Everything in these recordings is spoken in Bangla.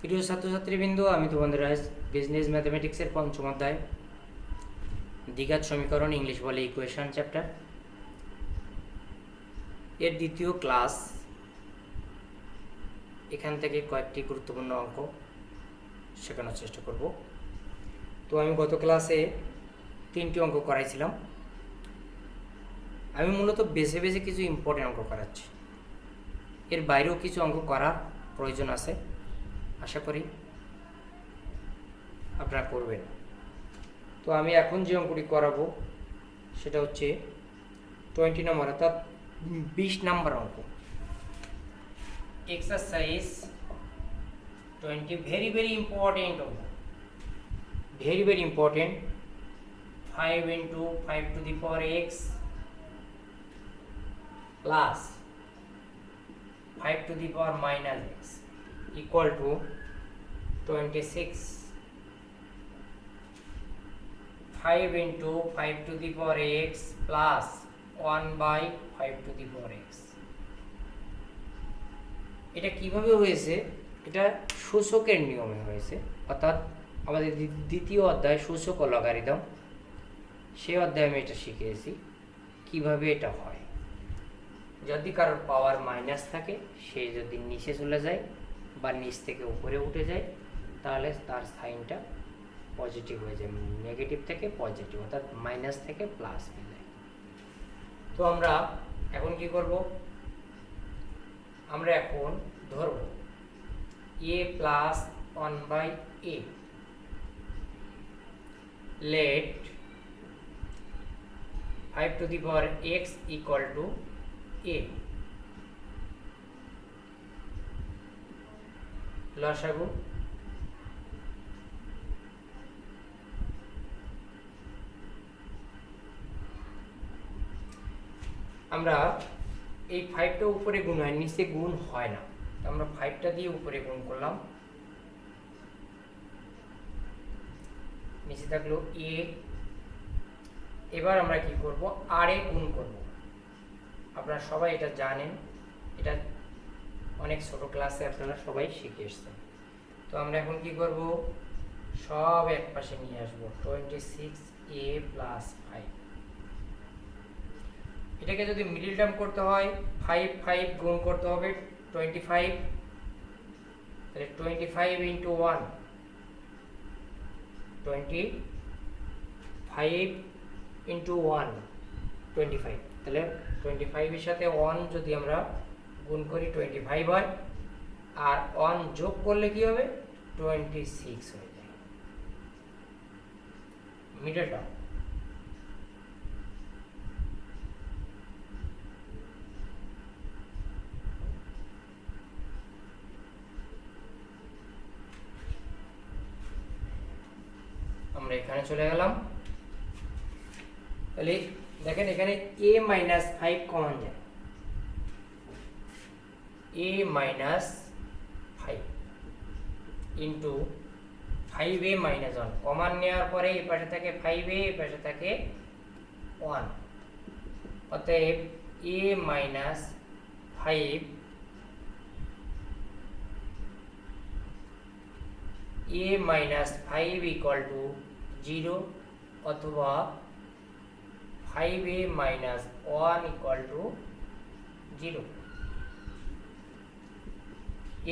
প্রিয় ছাত্রছাত্রীবৃন্দ, আমি তোমাদের আজ বিজনেস ম্যাথমেটিক্সের পঞ্চম অধ্যায় দ্বিঘাত সমীকরণ ইংলিশ বলে ইকুয়েশন চ্যাপ্টার এর দ্বিতীয় ক্লাস। এখান থেকে কয়েকটি গুরুত্বপূর্ণ অঙ্ক শেখানোর চেষ্টা করব। তো আমি গত ক্লাসে 3টি অঙ্ক করাইছিলাম। আমি মূলত বেছে বেছে কিছু ইম্পর্টেন্ট অঙ্ক করাচ্ছি, এর বাইরেও কিছু অঙ্ক করার প্রয়োজন আছে। আশা করি আপনারা করবেন। তো আমি এখন যে অঙ্কটি করাবো সেটা হচ্ছে 20 নম্বর, অর্থাৎ 20 নম্বর অঙ্ক। এক্সারসাইজ 20, very important অঙ্ক, very important। 5 into 5 to the power x plus 5 to the power minus x equal to 26। 5 into 5 to the power x plus 1 by 5 to the power x। এটা কিভাবে হয়েছে? এটা সূচকের নিয়মে হয়েছে, অর্থাৎ আমাদের দ্বিতীয় অধ্যায় সূচক ও লগারিদম, সেই অধ্যায়ে আমি এটা শিখিয়েছি কিভাবে এটা হয়। যদি কারোর পাওয়ার মাইনাস থাকে, সে যদি নিচে চলে যায় বা নিচ থেকে উপরে উঠে যায়, তাহলে তার সাইনটা পজিটিভ হয়ে যায়, নেগেটিভ থেকে পজিটিভ, অর্থাৎ মাইনাস থেকে প্লাস হয়ে যায়। তো আমরা এখন কি করব? আমরা এখন ধরব a plus 1 by a, let 5 to the power x equal to a। লসাগু আমরা এই 5টা উপরে গুণ হয়, নিচে গুণ হয় না। আমরা 5টা দিয়ে উপরে গুণ করলাম, নিচে থাকলো a। এবার আমরা কি করব? আর এ গুণ করব। আপনারা সবাই এটা জানেন, এটা অনেক ছোট ক্লাসে আপনারা সবাই শিখে এসেছেন। তো আমরা এখন কি করব? সব এক পাশে নিয়ে আসবো, 26a প্লাস 5। এটাকে যদি মিডল টার্ম করতে হয়, 5 গুণ করতে হবে 25, তাহলে 25 ইন্টু 1, 25 ইন্টু 1 25। তাহলে 25 এর সাথে 1 যদি আমরা গুণ করি 25 হয়, আর 1 যোগ করলে কি হবে? 26 হয়ে যায় মিডল টার্ম। আমরা এখানে চলে গেলাম। তাহলে দেখেন এখানে a মাইনাস 5 কমন যায়, a minus 5 into 5a minus 1, common নেওয়ার পরে এই পাশে থাকে 5a, এই পাশে থাকে 1, অতএব a minus 5 a minus 5 equal to 0, অথবা 5a মাইনাস 1 ইকুয়াল টু 0।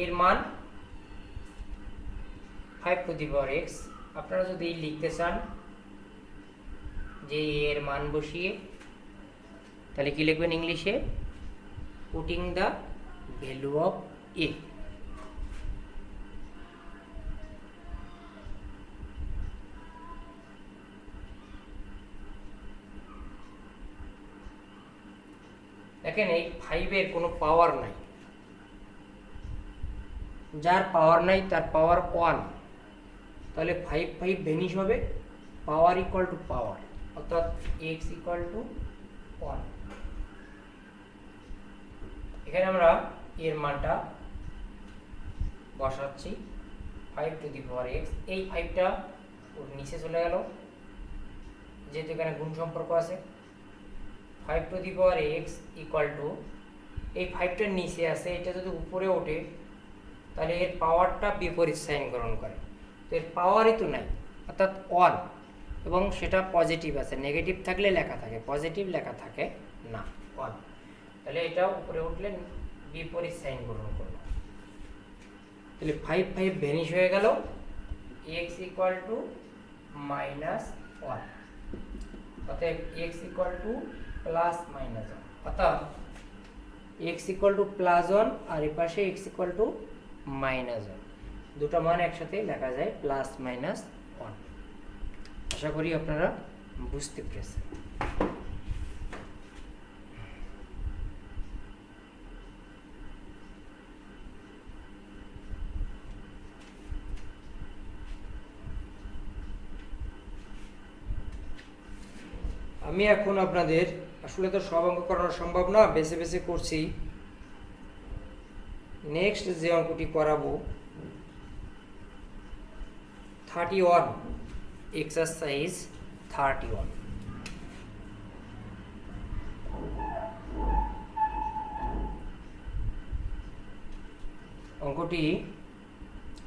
এর মান 5 টু দি পাওয়ার x। আপনারা যদি লিখতে চান যে এর মান বসিয়ে, তাহলে কি লিখবেন ইংলিশে? Putting the value of a। দেখেন এই 5 এর কোনো পাওয়ার নাই, যার পাওয়ার নাই তার পাওয়ার 1, তাহলে 5 ভ্যানিশ হবে, পাওয়ার ইকুয়াল টু পাওয়ার, অর্থাৎ x ইকুয়াল টু 1। এখানে আমরা এর মানটা বসাচ্ছি 5 টু দি পাওয়ার x। এই 5টা ওর নিচে চলে গেল, যেহেতু এখানে গুণ সম্পর্ক আছে। 5 to the power x equal two, এই 5টার নিচে আছে, এটা যদি উপরে ওঠে তাহলে এর পাওয়ারটা বিপরীত সাইন গ্রহণ করে, তো এর পাওয়ারই তো নাই, অর্থাৎ 1, এবং সেটা পজিটিভ আছে, নেগেটিভ থাকলে লেখা থাকে, পজিটিভ লেখা থাকে না 1, তাহলে এটা উপরে উঠলে বিপরীত সাইন গ্রহণ করলো। তাহলে 5 5 ভ্যানিশ হয়ে গেল, x ইকুয়াল টু -1, অতএব x equal two plus minus 1, অর্থাৎ x ইকুয়াল টু +1 আর এই পাশে x ইকুয়াল টু -1, দুটো মান একসাথে লেখা যায় +-1। আশা করি আপনারা বুঝতে পেরেছেন। আমি এখন আপনাদের, আসলে তো সব অঙ্ক করানো সম্ভব না, বেছে বেছে করছি। নেক্সট যে অঙ্কটি করাবো 31, এক্সারসাইজ 31। অঙ্কটি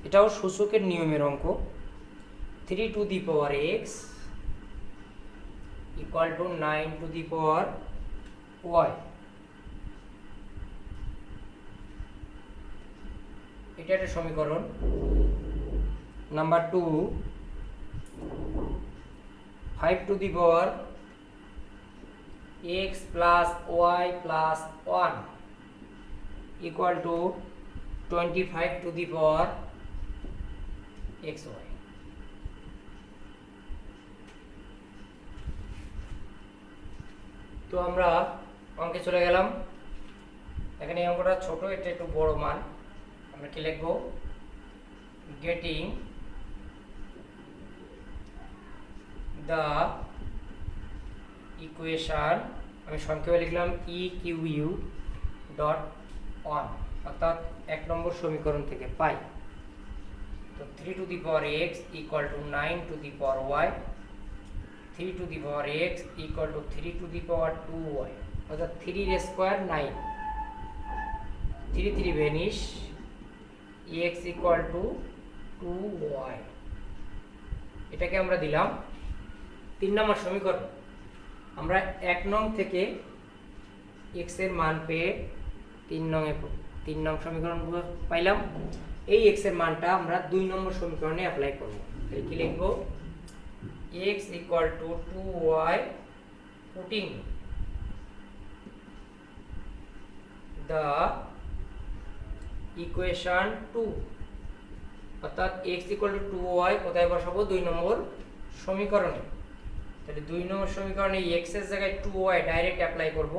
এটাও সূচকের নিয়মের অঙ্ক। 3 to the power x equal two 9 to the power y, এটা একটা সমীকরণ। Number 2, 5 to the power x plus y plus 1 equal to 25 to the power xy। তো আমরা অঙ্কে চলে গেলাম। এখানে এই অঙ্কটা ছোট, এটা একটু বড় মান। আমরা কি লিখবো? গেটিং দ্য ইকুয়েশন, আমি সংক্ষেপে লিখলাম EQU ডট অন, অর্থাৎ 1 নম্বর সমীকরণ থেকে পাই। তো 3 to the power x equal two 9 to the power y, 3 to the power x equal two 3 to the power 2y, অর্থাৎ 3 এর square 9, 3 3 vanish, x equal two 2y। এটাকে আমরা দিলাম 3 নম্বর সমীকরণ। আমরা 1 নং থেকে x এর মান পেয়ে 3 নং সমীকরণ পাইলাম। এই x এর মানটা আমরা 2 নম্বর সমীকরণে অ্যাপ্লাই করব। তাহলে কি লিখব? x equal to 2y, putting the equation 2, অর্থাৎ x equal to 2y কোথায় বসাবো? 2 নম্বর সমীকরণে। তাহলে 2 নম্বর সমীকরণে x এর জায়গায় 2y ডাইরেক্ট অ্যাপ্লাই করব।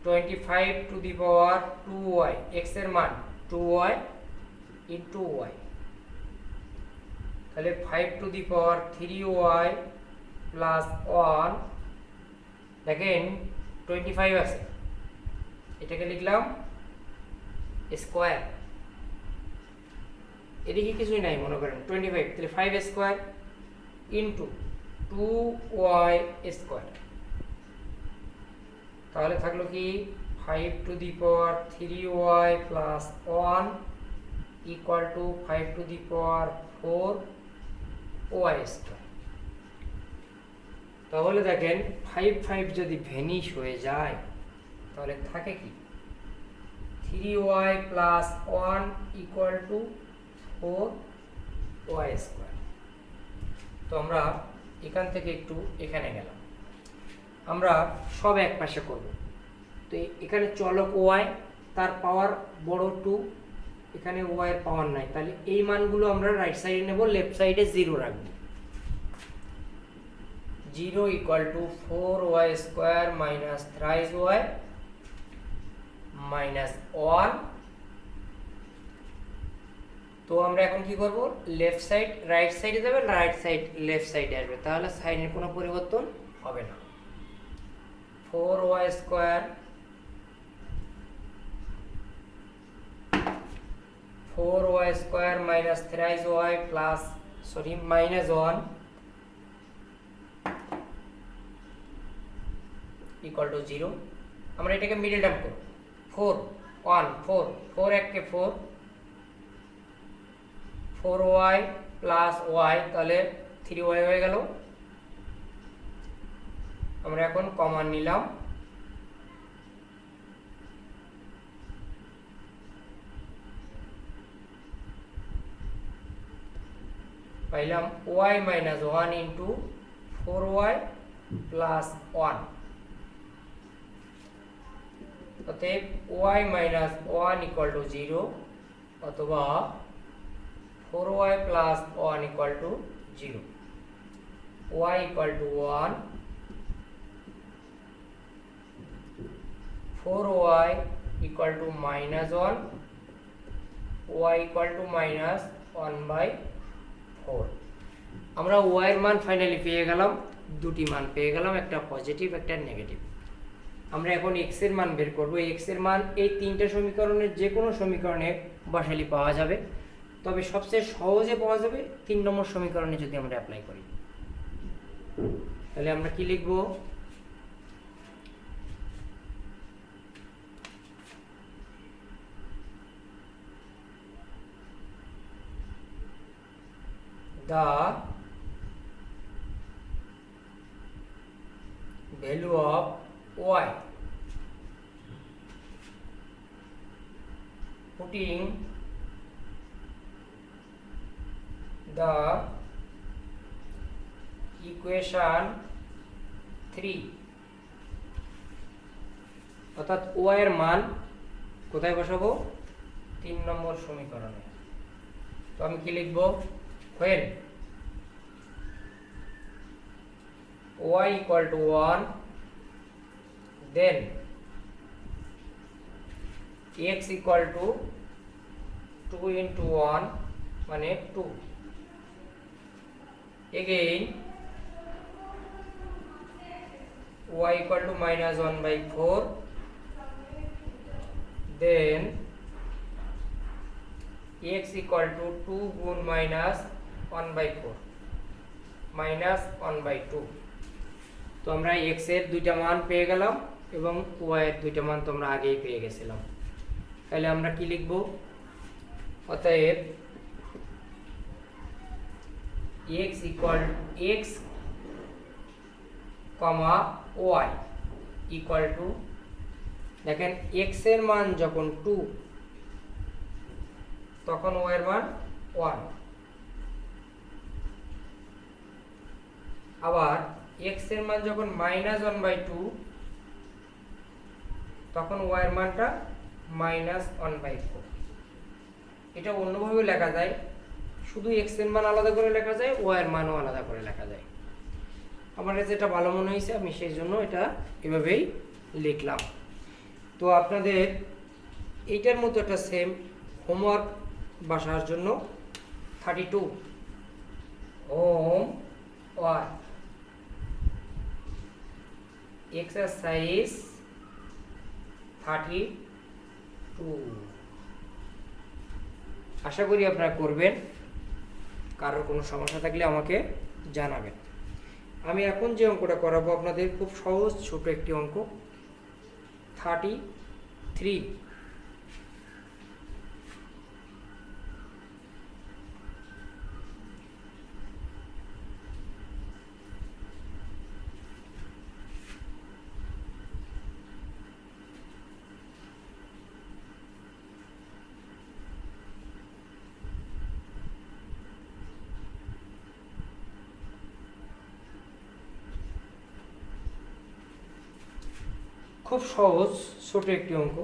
(25 to the power 2y) x এর মান 2y into y, তাহলে 5 to the power 3y plus 1, দেখেন 25 আছে, এটাকে লিখলাম স্কয়ার, এদিকে কিছুই নাই মনে করেন 25, তাহলে 5 স্কয়ার ইনটু 2y স্কয়ার, তাহলে থাকলো কি 5 to the power 3y plus 1 equal to 5 to the power 4y square। তাহলে দেখেন 5 5 যদি ভ্যানিশ হয়ে যায় তাহলে থাকে কি 3y plus 1 equal to 4y square। তো আমরা এখান থেকে একটু এখানে গেলাম, আমরা সব এক পাশে করব। তো এখানে চলক y, তার পাওয়ার বড় 2, এখানে y এর পাওয়ার নাই, তাহলে এই মানগুলো আমরা রাইট সাইডে নেব, লেফট সাইডে 0 রাখব। 0 equal to 4y square minus thrice y minus 1। তো আমরা এখন কি করব? লেফট সাইড রাইট সাইডে যাবে, রাইট সাইড লেফট সাইডে আসবে, তাহলে সাইনের কোনো পরিবর্তন হবে না। 4y square 4y square minus thrice y plus minus 1 equal to 0। আমরা এটাকে মিডল টার্ম করব 4 1 4 4 একে 4 4y প্লাস y, তাহলে 3y হয়ে গেল। আমরা এখন কমন নিলাম, পাইলাম y minus 1 into 4y plus 1, অতএব y মাইনাস 1 ইকুয়াল টু 0 অথবা 4y plus 1 equal to 0, y equal two 1, 4y equal to minus 1, y equal two minus 1/4। আমরা y এর মান ফাইনালি পেয়ে গেলাম, দুটি মান পেয়ে গেলাম, একটা পজিটিভ একটা নেগেটিভ। আমরা এখন x এর মান বের করব। x এর মান এই তিনটা সমীকরণের যে কোনো সমীকরণে বসালে পাওয়া যাবে, তবে সবচেয়ে সহজে পাওয়া যাবে 3 নম্বর সমীকরণে যদি আমরা অ্যাপ্লাই করি। তাহলে আমরা কি লিখব? the value of y putting the equation 3, অর্থাৎ y এর মান কোথায় বসাবো? 3 নম্বর সমীকরণে। তো আমি কি লিখব? when y equal to 1 then x equal to 2 into 1 মানে 2, again y equal to minus 1/4 then x equal to 2 গুণ minus 1/4 minus 1/2। তো আমরা x এর দুইটা মান পেয়ে গেলাম এবং y এর দুইটা মান তোমরা আগেই পেয়ে গেছিলাম। তাহলে আমরা কি লিখব? অতএব x equal x, y equal to, দেখেন x এর মান যখন 2 তখন y এর মান 1, আবার x এর মান যখন মাইনাস 1/2 তখন y এর মানটা মাইনাস 1/4। এটা অন্যভাবে লেখা যায়, শুধু x এর মান আলাদা করে লেখা যায়, y এর মানও আলাদা করে লেখা যায়। আমার কাছে এটা ভালো মনে হয়েছে, আমি সেই জন্য এটা এভাবেই লিখলাম। তো আপনাদের এইটার মতো একটা সেম হোমওয়ার্ক বাসার জন্য 32 হোম ওয়ার্ক এক্সারসাইজ 32 আশা করি আপনারা করবেন। কারোর কোনো সমস্যা থাকলে আমাকে জানাবেন। আমি এখন যে অঙ্কটা করাবো আপনাদের খুব সহজ ছোট একটি অঙ্ক 33। খুব সহজ ছোট একটি অঙ্ক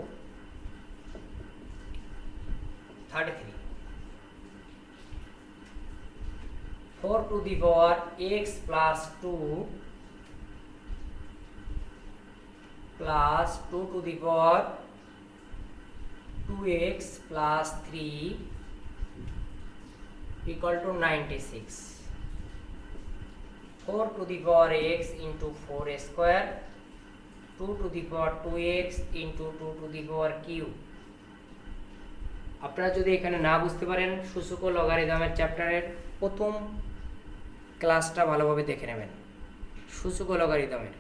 33। 4 to the power x plus 2 plus 2 to the power 2x plus 3 equal to 96। 4 to the power x into 4 square 2 to the power 2x into 2 to the power cube। আপনারা যদি এখানে না বুঝতে পারেন সূচক ও লগারিদমের চ্যাপ্টারের প্রথম ক্লাসটা ভালোভাবে দেখে নেবেন সূচক ও লগারিদমের।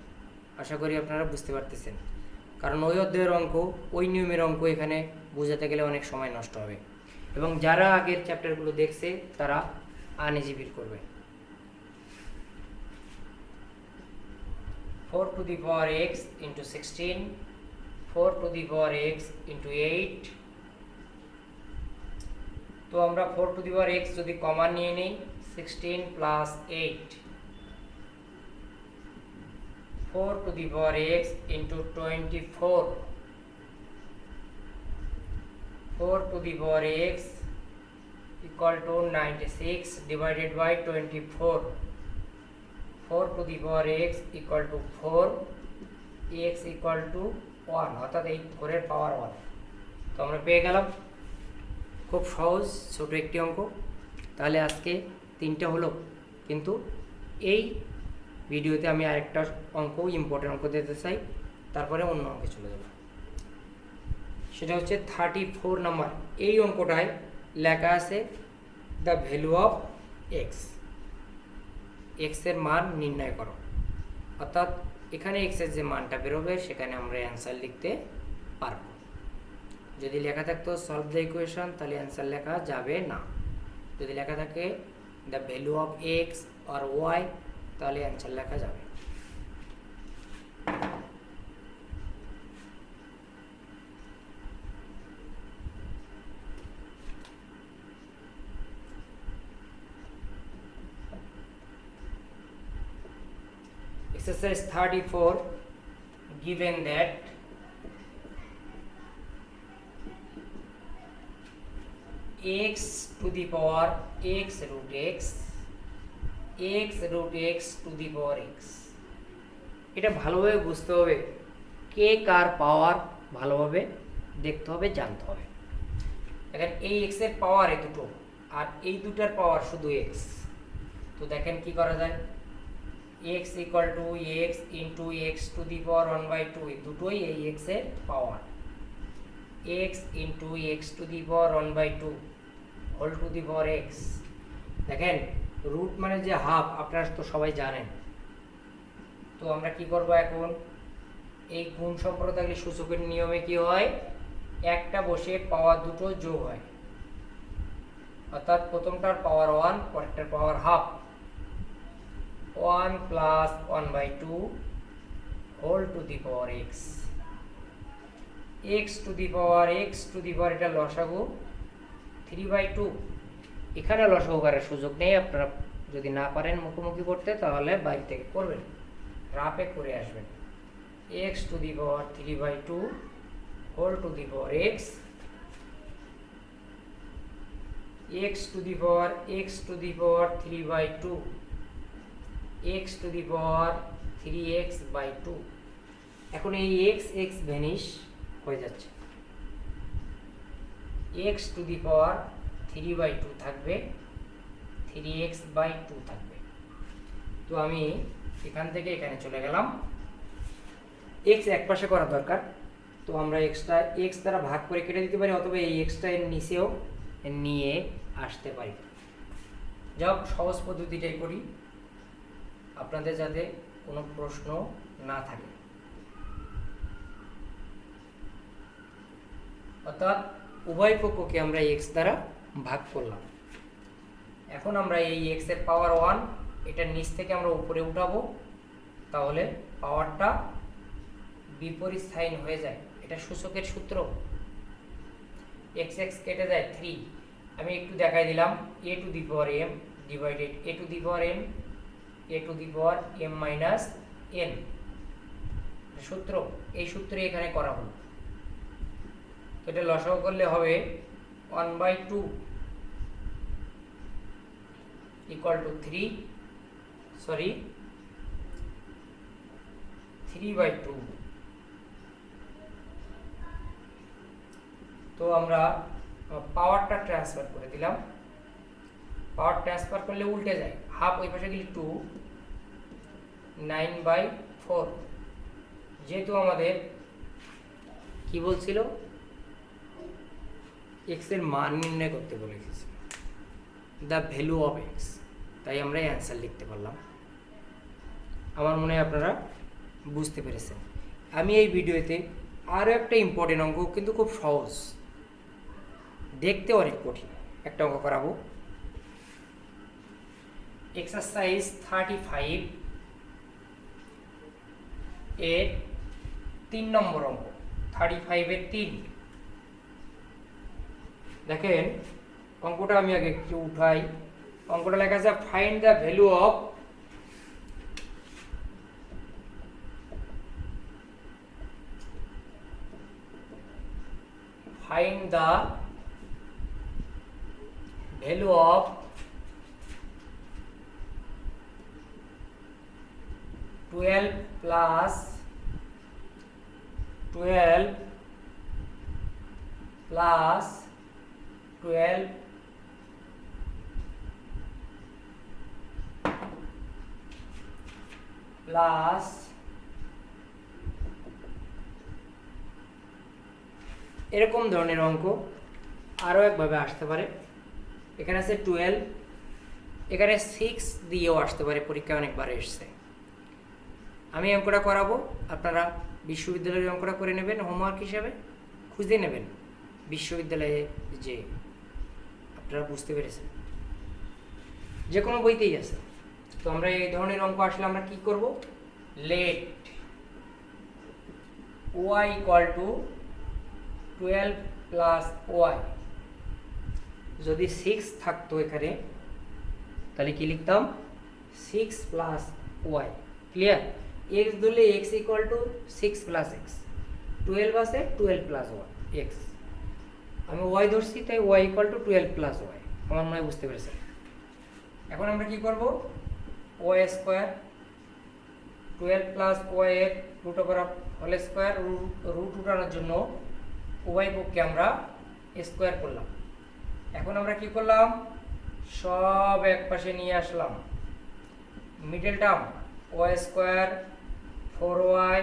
আশা করি আপনারা বুঝতে পারতেছেন, কারণ ওই অধ্যায়ের অঙ্ক, ওই নিয়মের অঙ্ক এখানে বোঝাতে গেলে অনেক সময় নষ্ট হবে, এবং যারা আগের চ্যাপ্টারগুলো দেখছে তারা আনইজি ফিল করবে। 4 to the power x into 16, 4 to the power x into 8। তো আমরা 4 to the power x যদি কমন নিয়ে নেই, 16 plus 8, 4 to the power x into 24, 4 to the power x equal to 96 divided by 24, 4 to the power x equal to 4, x equal to 1, অর্থাৎ এই 4 এর পাওয়ার 1। তো আমরা পেয়ে গেলাম, খুব সহজ ছোট একটি অঙ্ক। তাহলে আজকে 3টা হলো, কিন্তু এই ভিডিওতে আমি আরেকটা অঙ্ক, ইম্পর্টেন্ট অঙ্ক দিতে চাই, তারপরে অন্য অঙ্কে চলে যাব। সেটা হচ্ছে 34 নাম্বার। এই অঙ্কটায় লেখা আছে দ্য ভ্যালু অফ এক্স, এক্সের মান নির্ণয় করো। অর্থাৎ এখানে এক্সের যে মানটা বেরোবে সেখানে আমরা অ্যান্সার লিখতে পারবো। যদি লেখা থাকতো সলভ দ্য ইকুয়েশন, তাহলে অ্যান্সার লেখা যাবে না। যদি লেখা থাকে দ্য ভ্যালু অফ এক্স আর ওয়াই, তাহলে অ্যান্সার লেখা যাবে। Exercise 34, given that x to the power x root x, x root x to the power x, এটা ভালোভাবে বুঝতে হবে, কে কার পাওয়ার ভালোভাবে দেখতে হবে, জানতে হবে। দেখেন এই x এর পাওয়ার এই দুটো, আর এই দুটার পাওয়ার শুধু x। তো দেখেন কি করা যায়, x equal to x into x to the power 1/2, দুটোই এই x এর পাওয়ার, x into x to the power 1/2 whole to the power x। দেখেন রুট মানে যে হাফ, আপনারা তো সবাই জানেন। তো আমরা কি করব এখন, এই গুণ সম্পর্ক থাকলে সূচকের নিয়মে কি হয়, একটা বসে পাওয়ার দুটো যোগ হয়, অর্থাৎ প্রথমটার পাওয়ার 1, পরেরটার power half, 1 plus 1/2 whole to the power x, x to the power x to the power, এটা লসাগু 3/2। এখানে লসাগু করার সুযোগ নেই, আপনারা যদি না পারেন মুখোমুখি করতে তাহলে বাইরে থেকে করবেন, রাফে করে আসবেন। x to the power 3/2 whole to the power x, x to the power x to the power 3/2, x to the power 3x by 2। এখন এই x ভ্যানিশ হয়ে যাচ্ছে, x to the power 3/2 থাকবে, 3x by 2 থাকবে। তো আমি এখান থেকে এখানে চলে গেলাম, x এক পাশে করা দরকার। তো আমরা এক্সটা x দ্বারা ভাগ করে কেটে দিতে পারি, অথবা এই এক্সটা এর নিচেও নিয়ে আসতে পারি। যাক, সহজ পদ্ধতিটাই করি, আপনাদের যাতে কোনো প্রশ্ন না থাকে। অর্থাৎ উভয় পক্ষকে আমরা x দ্বারা ভাগ করলাম। এখন আমরা এই x এর পাওয়ার 1, এটা নিচ থেকে আমরা উপরে উঠাবো, তাহলে পাওয়ারটা বিপরীত সাইন হয়ে যায়। এটা সূচকের সূত্র, x কেটে যায় 3। আমি একটু দেখাই দিলাম, a to the power m divided a to the power m, a to the power m minus n সূত্র, এই সূত্রে এখানে করা হলো। তো এটা লসাগু করলে হবে 1/2 equal to 3/2। তো আমরা পাওয়ারটা ট্রান্সফার করে দিলাম, পাওয়ার ট্রান্সফার করলে উল্টে যায়, হাফ ওই পাশে গেলে 2, 9/4। যেহেতু আমাদের কি বলছিল, x এর মান নির্ণয় করতে বলেছে, দ্য ভ্যালু অফ x, তাই আমরা অ্যান্সার লিখতে পারলাম। আমার মনে হয় আপনারা বুঝতে পেরেছেন। আমি এই ভিডিওতে আরও একটা ইম্পর্টেন্ট অঙ্ক, কিন্তু খুব সহজ, দেখতে অনেক কঠিন একটা অঙ্ক করাবো। এক্সারসাইজ 35 এর 3 নম্বর অঙ্ক, 35 এর 3। দেখেন অঙ্কটা আমি আগে একটু উঠাই। অঙ্কটা লেখা আছে find the value of twelve plus 12 plus 12 plus এরকম ধরনের অঙ্ক আরও একভাবে আসতে পারে। এখানে আছে 12, এখানে 6 দিয়েও আসতে পারে, পরীক্ষায় অনেকবার এসছে। আমি অঙ্কটা করাবো, আপনারা বিশ্ববিদ্যালয়ের অঙ্কটা করে নেবেন, হোমওয়ার্ক হিসাবে খুঁজে নেবেন বিশ্ববিদ্যালয়ে, যে আপনারা বুঝতে পেরেছেন যে কোনো বইতেই আছে। তো আমরা এই ধরনের অঙ্ক আসলে আমরা কি করব, let y equal to 12 plus y, যদি 6 থাকতো এখানে তাহলে কি লিখতাম 6 প্লাস ওয়াই। ক্লিয়ার? x ধরলে x equal to 6 plus x, 12 আছে 12 প্লাস ওয়াই এক্স, আমি y ধরছি তাই y equal to 12 plus y. আমার মনে হয় বুঝতে পেরেছেন। এখন আমরা কি করব, ওয়াই স্কোয়ার 12 প্লাস ওয়াই এর root over whole square, root উঠানোর জন্য উভয় পক্ষে আমরা স্কোয়ার করলাম। এখন আমরা কি করলাম, সব এক পাশে নিয়ে আসলাম, middle term y square 4y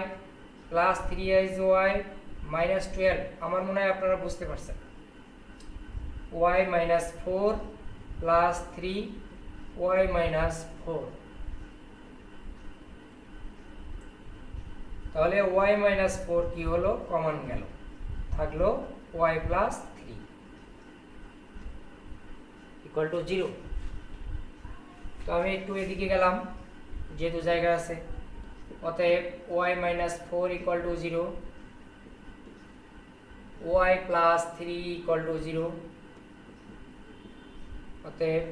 plus 3y minus 12, আমার মনে হয় আপনারা বুঝতে পারছেন, y minus 4 plus 3y minus 4, তাহলে y মাইনাস 4 কি হলো, কমন গেল, থাকলো y প্লাস 3 ইকুয়াল টু 0। তো আমি একটু এদিকে গেলাম যেহেতু জায়গা আছে, অতএব y minus 4 equal to 0, y plus 3 equal to 0, অতএব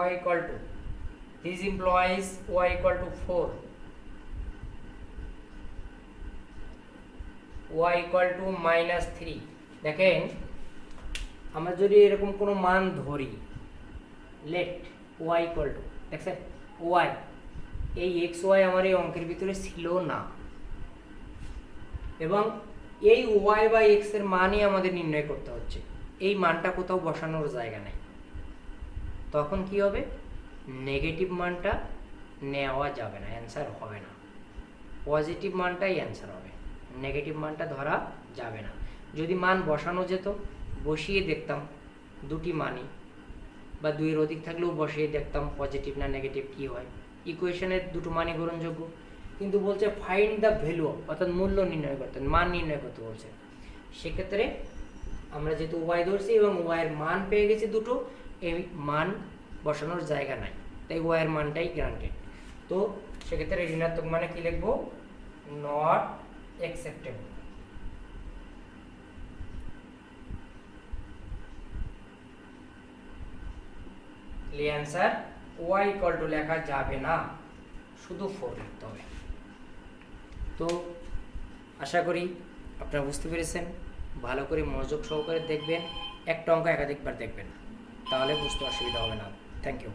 y equal two, this employees y equal two 4, y equal two minus 3। দেখেন আমরা যদি এরকম কোনো মান ধরি, লেট y ইকুয়াল টু, দেখছেন y, এই এক্স ওয়াই আমার এই অঙ্কের ভিতরে ছিল না, এবং এই ওয়াই বা এক্স এর মানই আমাদের নির্ণয় করতে হচ্ছে, এই মানটা কোথাও বসানোর জায়গা নেই। তখন কি হবে, নেগেটিভ মানটা নেওয়া যাবে না, অ্যান্সার হবে না, পজিটিভ মানটাই অ্যান্সার হবে, নেগেটিভ মানটা ধরা যাবে না। যদি মান বসানো যেত, বসিয়ে দেখতাম দুটি মানই, বা দুইয়ের অধিক থাকলেও বসিয়ে দেখতাম পজিটিভ না নেগেটিভ কি হয়, ইকুয়েশনের দুটো মানই গ্রহণযোগ্য। কিন্তু বলছে ফাইন্ড দ্য ভ্যালু, অর্থাৎ মূল্য নির্ণয় করতে, মান নির্ণয় করতে বলছে। সেক্ষেত্রে আমরা যেহেতু ওয়াই ধরছি এবং ওয়াইয়ের মান পেয়ে গেছি দুটো, এই মান বসানোর জায়গা নাই, তাই ওয়াইয়ের মানটাই গ্রান্টেড। তো সেক্ষেত্রে ঋণাত্মক মানে কি লিখবো, not acceptable. Answer y equal two লেখা যাবে না, শুধু 4 লিখতে হবে। তো আশা করি আপনারা বুঝতে পেরেছেন, ভালো করে মনোযোগ সহকারে দেখবেন, একটা অঙ্ক একাধিকবার দেখবেন, তাহলে বুঝতে অসুবিধা হবে না। Thank you.